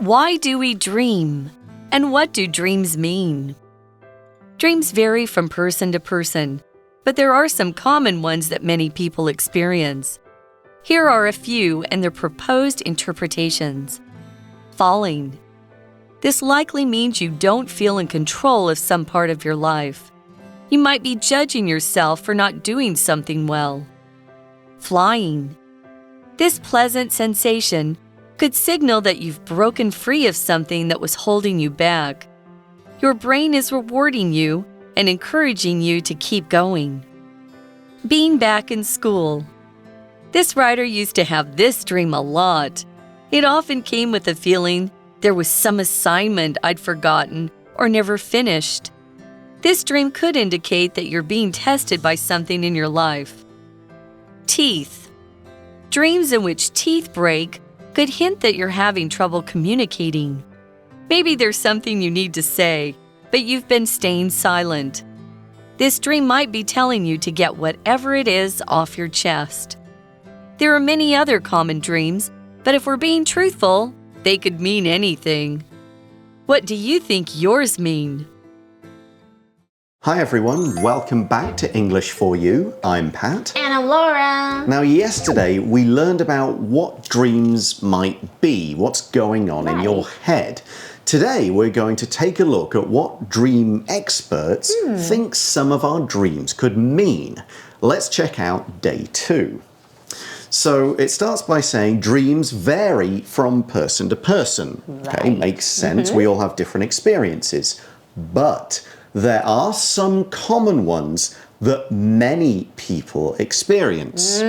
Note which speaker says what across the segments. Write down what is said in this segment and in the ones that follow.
Speaker 1: Why do we dream? And what do dreams mean? Dreams vary from person to person, but there are some common ones that many people experience. Here are a few and their proposed interpretations. Falling. This likely means you don't feel in control of some part of your life. You might be judging yourself for not doing something well. Flying. This pleasant sensation could signal that you've broken free of something that was holding you back. Your brain is rewarding you and encouraging you to keep going. Being back in school. This writer used to have this dream a lot. It often came with the feeling there was some assignment I'd forgotten or never finished. This dream could indicate that you're being tested by something in your life. Teeth. Dreams in which teeth break could hint that you're having trouble communicating. Maybe there's something you need to say, but you've been staying silent. This dream might be telling you to get whatever it is off your chest. There are many other common dreams, but if we're being truthful, they could mean anything. What do you think yours mean?
Speaker 2: Hi everyone, welcome back to English for You. I'm Pat.
Speaker 3: And I'm Laura.
Speaker 2: Now yesterday we learned about what dreams might be, what's going on in your head. Today we're going to take a look at what dream experts think some of our dreams could mean. Let's check out day 2. So it starts by saying dreams vary from person to person. Okay, makes sense. We all have different experiences. But there are some common ones that many people experience.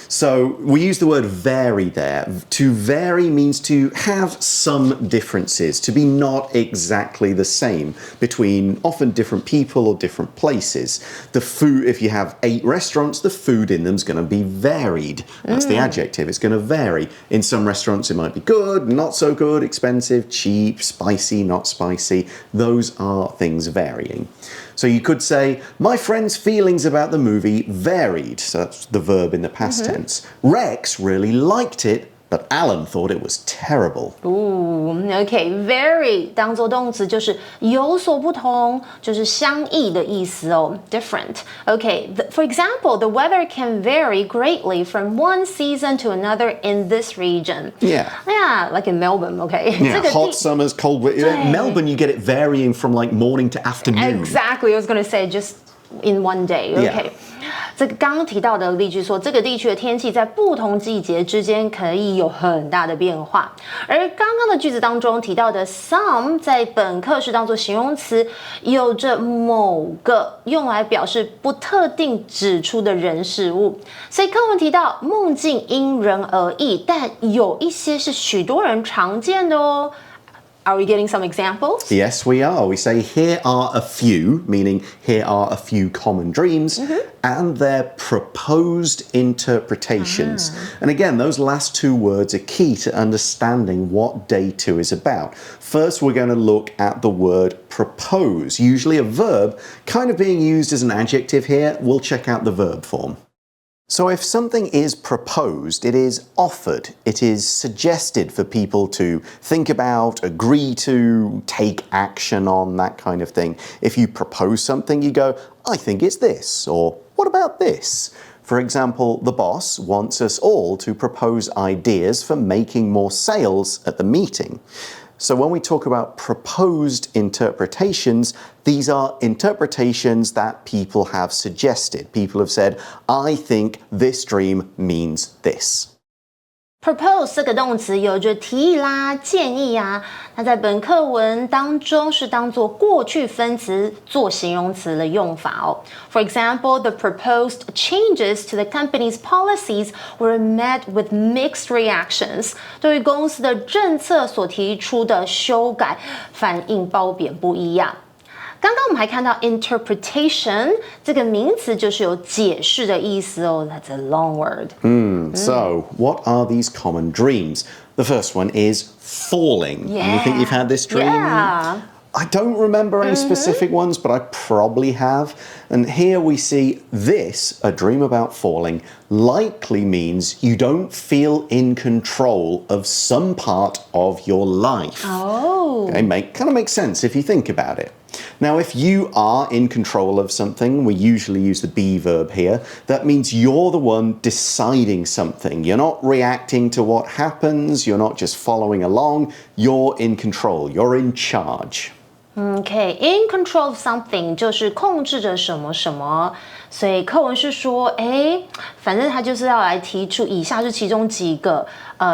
Speaker 2: So we use the word vary there. To vary means to have some differences, to be not exactly the same between often different people or different places. The food, if you have 8 restaurants, the food in them is going to be varied. That's the adjective. It's going to vary. In some restaurants it might be good, not so good, expensive, cheap, spicy, not spicy. Those are things varying. So you could say, my friend's feelings about the movie varied. So that's the verb in the past tense. Rex really liked it, but Alan thought it was terrible.
Speaker 3: OK, vary 当作动词就是有所不同，就是相异的意思哦 ，different. OK, for example, the weather can vary greatly from one season to another in this region.
Speaker 2: Yeah,
Speaker 3: like in Melbourne. OK,
Speaker 2: yeah, hot summers, cold winter. Melbourne, you get it varying from like morning to afternoon.
Speaker 3: Exactly, I was going to say just in one day. OK. 这个刚刚提到的例句说，这个地区的天气在不同季节之间可以有很大的变化。而刚刚的句子当中提到的 some 在本课是当作形容词，有着某个用来表示不特定指出的人事物。所以课文提到梦境因人而异，但有一些是许多人常见的哦。Are we getting some examples?
Speaker 2: Yes, we are. We say here are a few, meaning here are a few common dreams, and their proposed interpretations. And again, those last 2 words are key to understanding what day 2 is about. First, we're going to look at the word propose, usually a verb, kind of being used as an adjective here. We'll check out the verb form. So if something is proposed, it is offered, it is suggested for people to think about, agree to, take action on, that kind of thing. If you propose something, you go, I think it's this, or what about this? For example, the boss wants us all to propose ideas for making more sales at the meeting. So when we talk about proposed interpretations, these are interpretations that people have suggested. People have said, I think this dream means this.
Speaker 3: Propose 这个动词有着提议啦、建议啊，那在本课文当中是当作过去分词做形容词的用法哦。For example, the proposed changes to the company's policies were met with mixed reactions. 对于公司的政策所提出的修改，反应褒贬不一样。刚刚我们还看到 interpretation 这个名词就是有解释的意思哦。That's a long word.
Speaker 2: So, what are these common dreams? The first one is falling.
Speaker 3: Yeah.
Speaker 2: You think you've had this dream?
Speaker 3: Yeah.
Speaker 2: I don't remember any specific ones, but I probably have. And here we see this, a dream about falling, likely means you don't feel in control of some part of your life.
Speaker 3: Oh.
Speaker 2: Okay, kind of makes sense if you think about it. Now, if you are in control of something, we usually use the be verb here. That means you're the one deciding something. You're not reacting to what happens. You're not just following along. You're in control. You're in charge.
Speaker 3: Okay, in control of something 就是控制着什么什么，所以课文是说，反正他就是要来提出以下是其中几个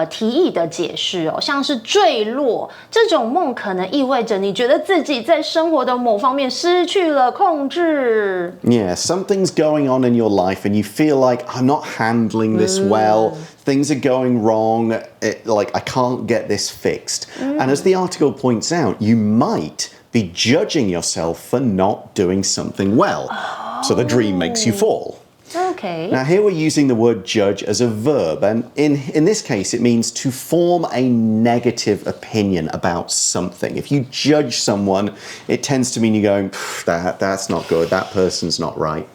Speaker 3: 提议的解释哦，像是坠落这种梦，可能意味着你觉得自己在生活的某方面失去了控制。
Speaker 2: Yeah, something's going on in your life and you feel like I'm not handling this well. Things are going wrong. Like I can't get this fixed. And as the article points out, you might be judging yourself for not doing something well. So the dream makes you fall.
Speaker 3: Okay.
Speaker 2: Now here we're using the word judge as a verb, and in this case it means to form a negative opinion about something. If you judge someone, it tends to mean you're going, that's not good, that person's not right.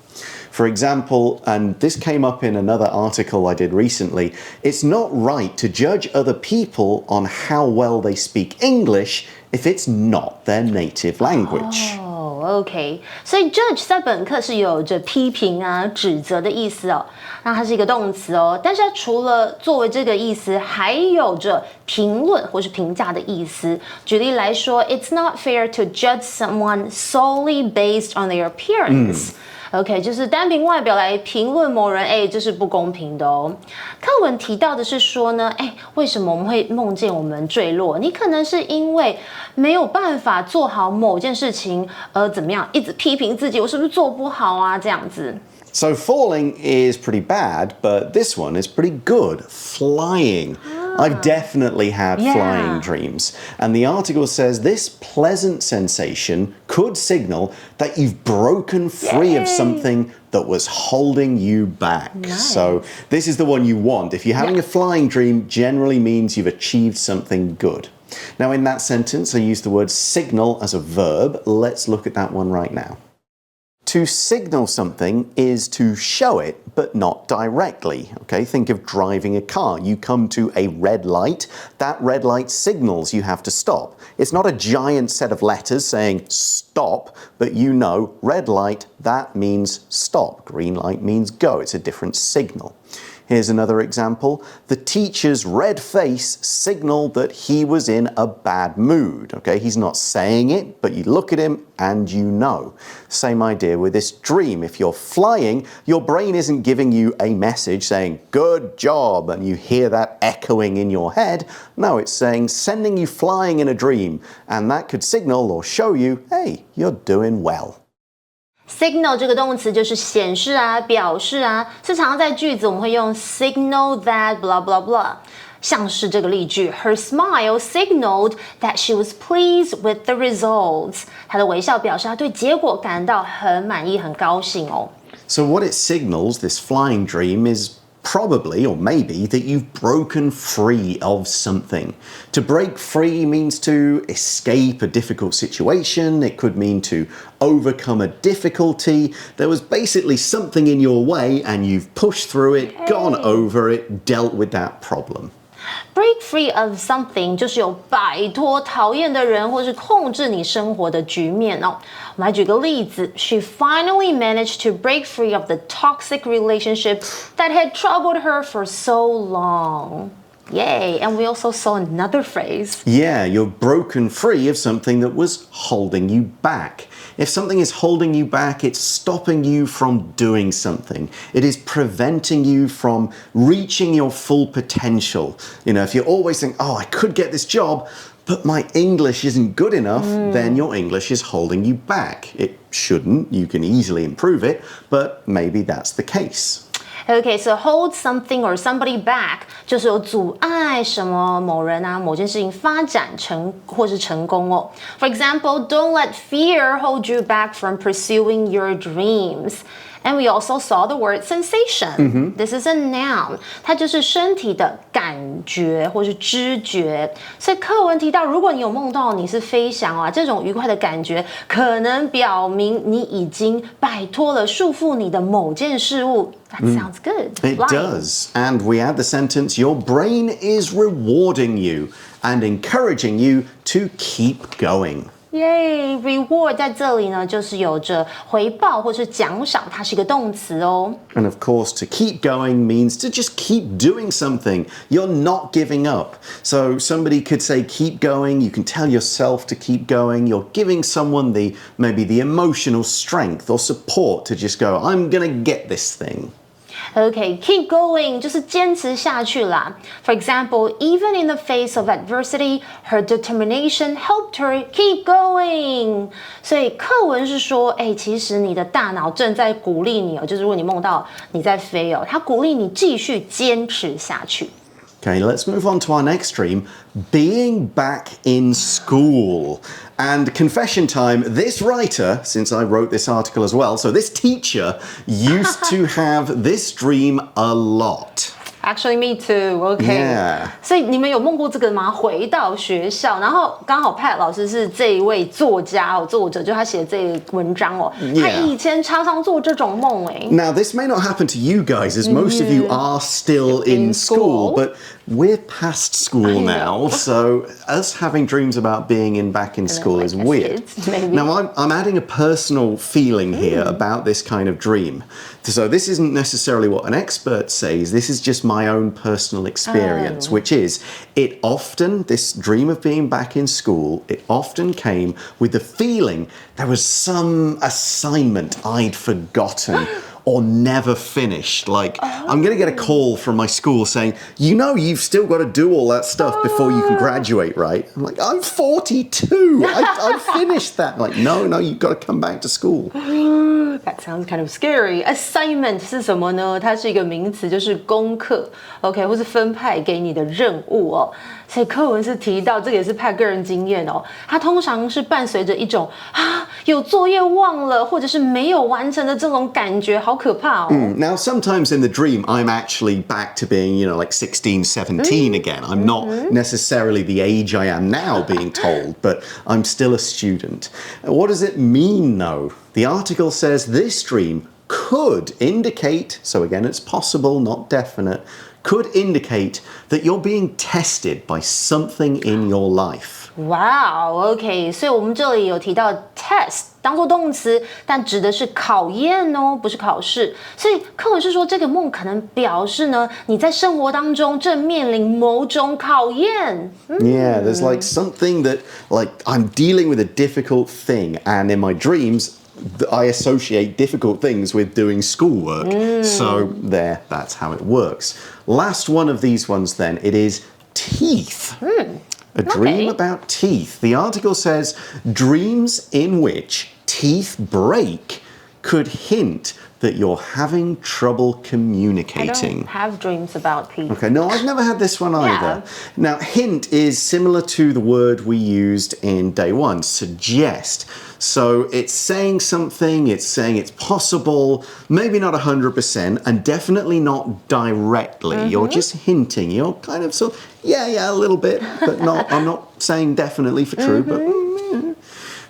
Speaker 2: For example, and this came up in another article I did recently, it's not right to judge other people on how well they speak English if it's not their native language.
Speaker 3: OK， 所以 judge 在本课是有着批评啊、指责的意思哦。那它是一个动词哦，但是它除了作为这个意思，还有着评论或是评价的意思。举例来说 ，It's not fair to judge someone solely based on their appearance。OK， 就是单凭外表来评论某人，这是不公平的哦。课文提到的是说呢，为什么我们会梦见我们坠落？你可能是因为没有办法做好某件事情，怎么样，一直批评自己，我是不是做不好啊？这样子。
Speaker 2: So falling is pretty bad, but this one is pretty good. Flying. I've definitely had flying dreams. And the article says this pleasant sensation could signal that you've broken free of something that was holding you back.
Speaker 3: Nice.
Speaker 2: So this is the one you want. If you're having a flying dream, generally means you've achieved something good. Now in that sentence, I use the word signal as a verb. Let's look at that one right now. To signal something is to show it, but not directly. Okay, think of driving a car. You come to a red light. That red light signals you have to stop. It's not a giant set of letters saying stop, but you know, red light, that means stop. Green light means go. It's a different signal. Here's another example. The teacher's red face signaled that he was in a bad mood. Okay, he's not saying it, but you look at him and you know. Same idea with this dream. If you're flying, your brain isn't giving you a message saying, good job, and you hear that echoing in your head. No, it's saying, sending you flying in a dream. And that could signal or show you, hey, you're doing well.Signal
Speaker 3: 这个动词就是显示啊、表示啊，是常常在句子我们会用 signal that blah blah blah， 像是这个例句 Her smile signaled that she was pleased with the results。她的微笑表示她对结果感到很满意、很高兴哦。
Speaker 2: So what it signals, this flying dream, is probably or maybe that you've broken free of something. To break free means to escape a difficult situation. It could mean to overcome a difficulty. There was basically something in your way and you've pushed through it, gone over it, dealt with that problem.Break
Speaker 3: free of something 就是有摆脱讨厌的人或是控制你生活的局面哦。我们来举个例子 She finally managed to break free of the toxic relationship that had troubled her for so long. Yay, and we also saw another phrase.
Speaker 2: Yeah, you're broken free of something that was holding you back. If something is holding you back, it's stopping you from doing something. It is preventing you from reaching your full potential. You know, if you're always thinking, I could get this job, but my English isn't good enough, then your English is holding you back. It shouldn't. You can easily improve it, but maybe that's the case.Okay,
Speaker 3: so hold something or somebody back 就是有阻碍什么某人啊、某件事情发展或是成功哦。For example, don't let fear hold you back from pursuing your dreams. And we also saw the word sensation. This is a noun. 它就是身体的感觉或是知觉。所以课文提到，如果你有梦到你是飞翔啊，这种愉快的感觉，可能表明你已经摆脱了束缚你的某件事物。That sounds good.
Speaker 2: It does. And we add the sentence, your brain is rewarding you and encouraging you to keep going.
Speaker 3: Yay! Reward 在这里呢，就是有着回报或是奖赏，它是一个动词哦。
Speaker 2: And of course, to keep going means to just keep doing something. You're not giving up. So somebody could say, keep going. You can tell yourself to keep going. You're giving someone maybe the emotional strength or support to just go, I'm gonna get this thing.
Speaker 3: Okay, keep going 就是坚持下去啦。For example, even in the face of adversity, her determination helped her keep going. 所以课文是说，其实你的大脑正在鼓励你哦，就是如果你梦到你在飞哦，它鼓励你继续坚持下去。
Speaker 2: Okay, let's move on to our next dream, being back in school. And confession time, this writer, since I wrote this article as well, so this teacher used to have this dream a lot.
Speaker 3: Actually, me too. Okay.
Speaker 2: Yeah.
Speaker 3: 所以你们有梦过这个吗？回到学校，然后刚好 Pat 老师是这一位作家哦，作者就他写这个文章哦，他以前常常做这种梦哎。
Speaker 2: Now, this may not happen to you guys, as most of you are still in school, but we're past school now, so us having dreams about being back in school is weird. Now, I'm adding a personal feeling here about this kind of dream. So this isn't necessarily what an expert says, this is just my own personal experience, which is this dream of being back in school, it often came with the feeling there was some assignment I'd forgotten or never finished. Like, I'm going to get a call from my school saying, you've still got to do all that stuff before you can graduate, right? I'm like, I'm 42. I finished that. I'm like, no, you've got to come back to school.
Speaker 3: That sounds kind of scary. Assignment 是什么呢？它是一个名词，就是功课 ，OK， 或是分派给你的任务哦。所以课文是提到，这个也是Pat个人经验哦。它通常是伴随着一种有作业忘了，或者是没有完成的这种感觉，好可怕哦。
Speaker 2: Now, sometimes in the dream, I'm actually back to being, like 16, 17 again. I'm not necessarily the age I am now being told, but I'm still a student. What does it mean, though? The article says this dream could indicate, so again, it's possible, not definite, could indicate that you're being tested by something in your life.
Speaker 3: Wow, OK， 所以我们这里有提到 test 当作动词，但指的是考验哦，不是考试。所以课文是说，这个梦可能表示呢，你在生活当中正面临某种考验。
Speaker 2: Yeah, there's like something that, like, I'm dealing with a difficult thing, and in my dreams, I associate difficult things with doing schoolwork. So that's how it works. Last one of these ones then, it is teeth. A dream about teeth. The article says dreams in which teeth break could hint that you're having trouble communicating.
Speaker 3: I don't have dreams about teeth.
Speaker 2: Okay, no, I've never had this one either.
Speaker 3: Yeah.
Speaker 2: Now, hint is similar to the word we used in day one, suggest. So it's saying something, it's saying it's possible, maybe not 100%, and definitely not directly. You're just hinting. You're kind of yeah, a little bit, but I'm not saying definitely for true, but...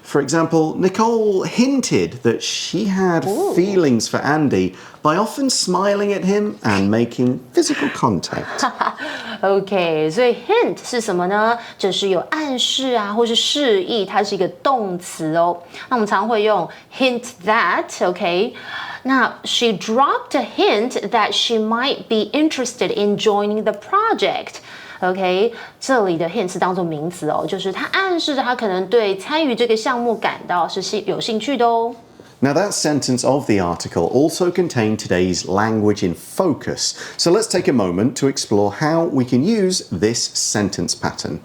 Speaker 2: For example, Nicole hinted that she had feelings for Andy by often smiling at him and making physical contact.
Speaker 3: OK， 所以 hint 是什么呢？就是有暗示啊，或是示意，它是一个动词哦。那我们常会用 hint that，OK？那 she dropped a hint that she might be interested in joining the project。OK， 这里的 hint 是当作名词哦，就是它暗示着他可能对参与这个项目感到是有兴趣的哦。
Speaker 2: Now, that sentence of the article also contained today's language in focus. So let's take a moment to explore how we can use this sentence pattern.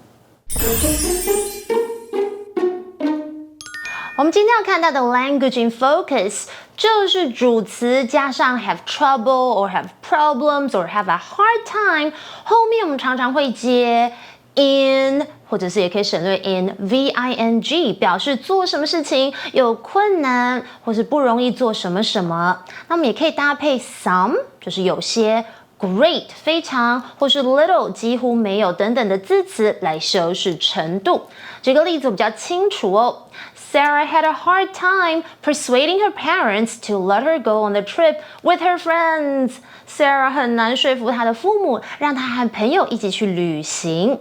Speaker 3: 我们今天要看到的 language in focus 就是主词加上 have trouble or have problems or have a hard time， 后面我们常常会接 in， 或者是也可以省略 in，ving 表示做什么事情有困难或是不容易做什么什么。那我们也可以搭配 some， 就是有些。Great 非常或是 little 几乎没有等等的字词来修饰程度。举个例子比较清楚哦。Sarah had a hard time persuading her parents to let her go on the trip with her friends. Sarah 很难说服她的父母，让她和朋友一起去旅行。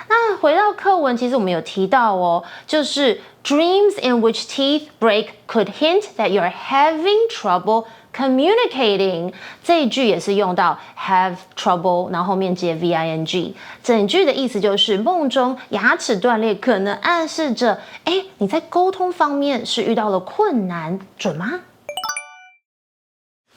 Speaker 3: 那回到课文，其实我们有提到哦，就是 dreams in which teeth break could hint that you're having trouble.Communicating 这一句也是用到 have trouble， 然后后面接 ving， 整句的意思就是梦中牙齿断裂可能暗示着，你在沟通方面是遇到了困难，准吗？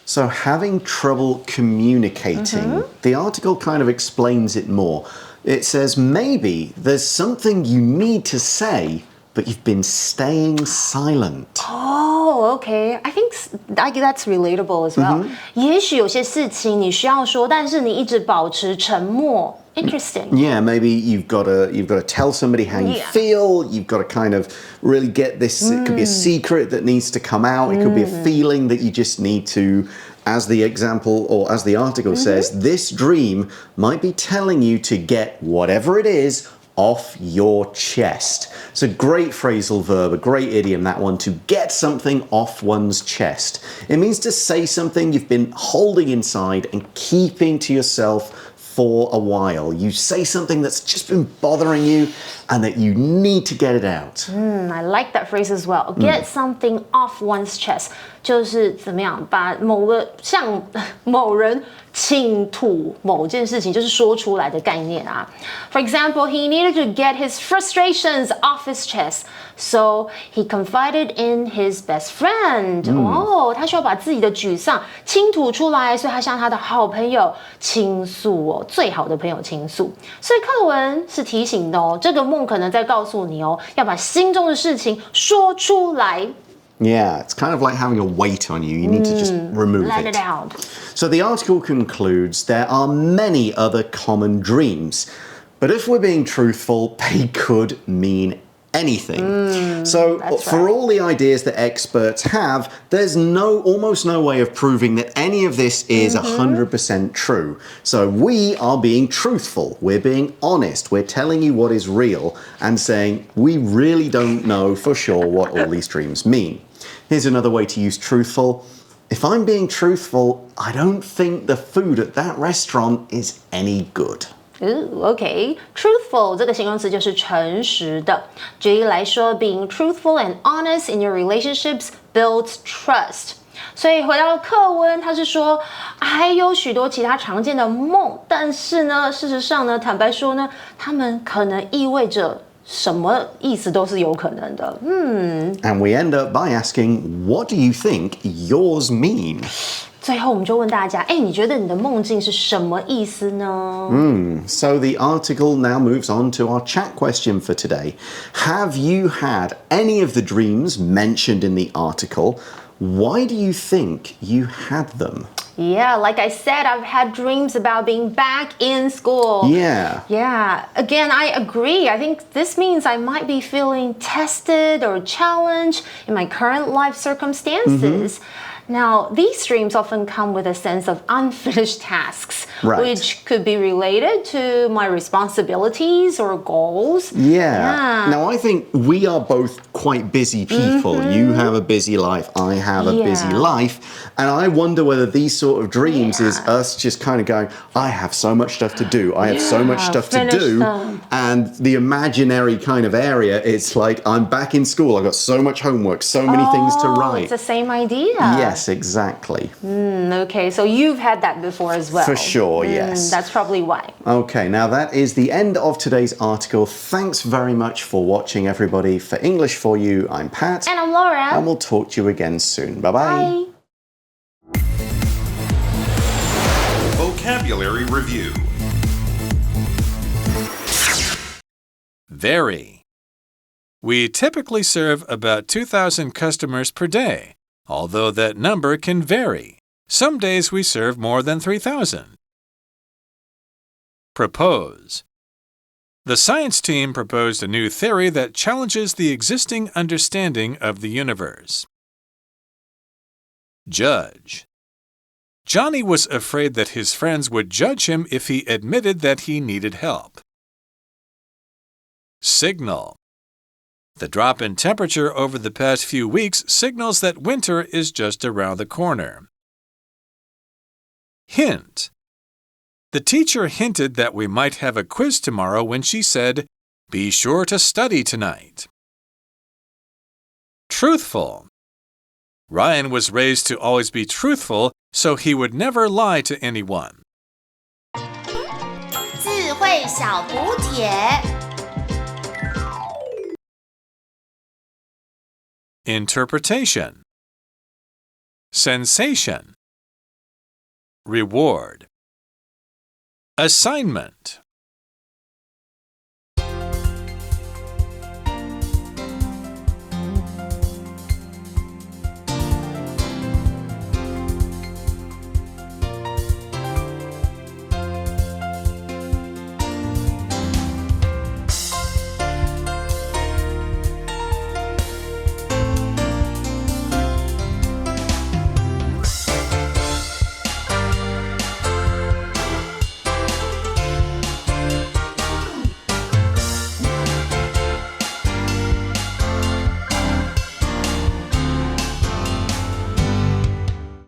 Speaker 2: So having trouble communicating, the article kind of explains it more. It says maybe there's something you need to say, but you've been staying silent.Oh,
Speaker 3: okay. I think that's relatable as well. 也许有些事情你需要说，但是你一直保持沉默。Interesting.
Speaker 2: Yeah, maybe you've got to tell somebody how you feel. You've got to kind of really get this. It could be a secret that needs to come out. It could be a feeling that you just need to, as the example or as the article says, this dream might be telling you to get whatever it is off your chest. It's a great phrasal verb, a great idiom, that one, to get something off one's chest. It means to say something you've been holding inside and keeping to yourself for a while. You say something that's just been bothering you and that you need to get it out.
Speaker 3: I like that phrase as well. Get something off one's chest. 就是怎么样把向某人倾吐某件事情，就是说出来的概念啊。For example, he needed to get his frustrations off his chest, so he confided in his best friend. 他需要把自己的沮丧倾吐出来，所以他向他的好朋友倾诉哦，最好的朋友倾诉。所以课文是提醒的哦，这个梦可能在告诉你哦，要把心中的事情说出来。
Speaker 2: Yeah, it's kind of like having a weight on you. You need to just remove
Speaker 3: Let it out.
Speaker 2: So the article concludes there are many other common dreams. But if we're being truthful, they could mean anything. So for all the ideas that experts have, there's almost no way of proving that any of this is 100% true. So we are being truthful. We're being honest. We're telling you what is real and saying we really don't know for sure what all these dreams mean. Here's another way to use truthful. If I'm being truthful, I don't think the food at that restaurant is any good.
Speaker 3: Okay. Truthful 这个形容词就是诚实的。举例来说 ，being truthful and honest in your relationships builds trust. 所以回到课文，他是说还有许多其他常见的梦，但是呢，事实上呢，坦白说呢，他们可能意味着什么意思都是有可能的。
Speaker 2: And we end up by asking, what do you think yours mean?
Speaker 3: 最后我们就问大家，你觉得你的梦境是什么意思呢
Speaker 2: So the article now moves on to our chat question for today. Have you had any of the dreams mentioned in the article? Why do you think you had them?
Speaker 3: Yeah, like I said, I've had dreams about being back in school.
Speaker 2: Yeah.
Speaker 3: Yeah. Again, I agree. I think this means I might be feeling tested or challenged in my current life circumstances. Now, these dreams often come with a sense of unfinished tasks, which could be related to my responsibilities or goals.
Speaker 2: Yeah. Now, I think we are both quite busy people. You have a busy life. I have a busy life. And I wonder whether these sort of dreams is us just kind of going, I have so much stuff to do. I have so much stuff to do. And the imaginary kind of area, it's like, I'm back in school. I've got so much homework, so many things to write.
Speaker 3: It's the same idea.
Speaker 2: Yes, exactly.
Speaker 3: Okay, so you've had that before as well.
Speaker 2: For sure, yes.
Speaker 3: That's probably why.
Speaker 2: Okay, now that is the end of today's article. Thanks very much for watching, everybody. For English for You, I'm Pat.
Speaker 3: And I'm Laura.
Speaker 2: And we'll talk to you again soon. Bye-bye.
Speaker 3: Bye.
Speaker 4: Vocabulary Review. Vary. We typically serve about 2,000 customers per day, although that number can vary. Some days we serve more than 3,000. Propose. The science team proposed a new theory that challenges the existing understanding of the universe. Judge. Johnny was afraid that his friends would judge him if he admitted that he needed help. Signal. The drop in temperature over the past few weeks signals that winter is just around the corner. Hint. The teacher hinted that we might have a quiz tomorrow when she said, "Be sure to study tonight." Truthful. Ryan was raised to always be truthful, so he would never lie to anyone.
Speaker 3: 智慧小补帖
Speaker 4: Interpretation. Sensation. Reward. Assignment.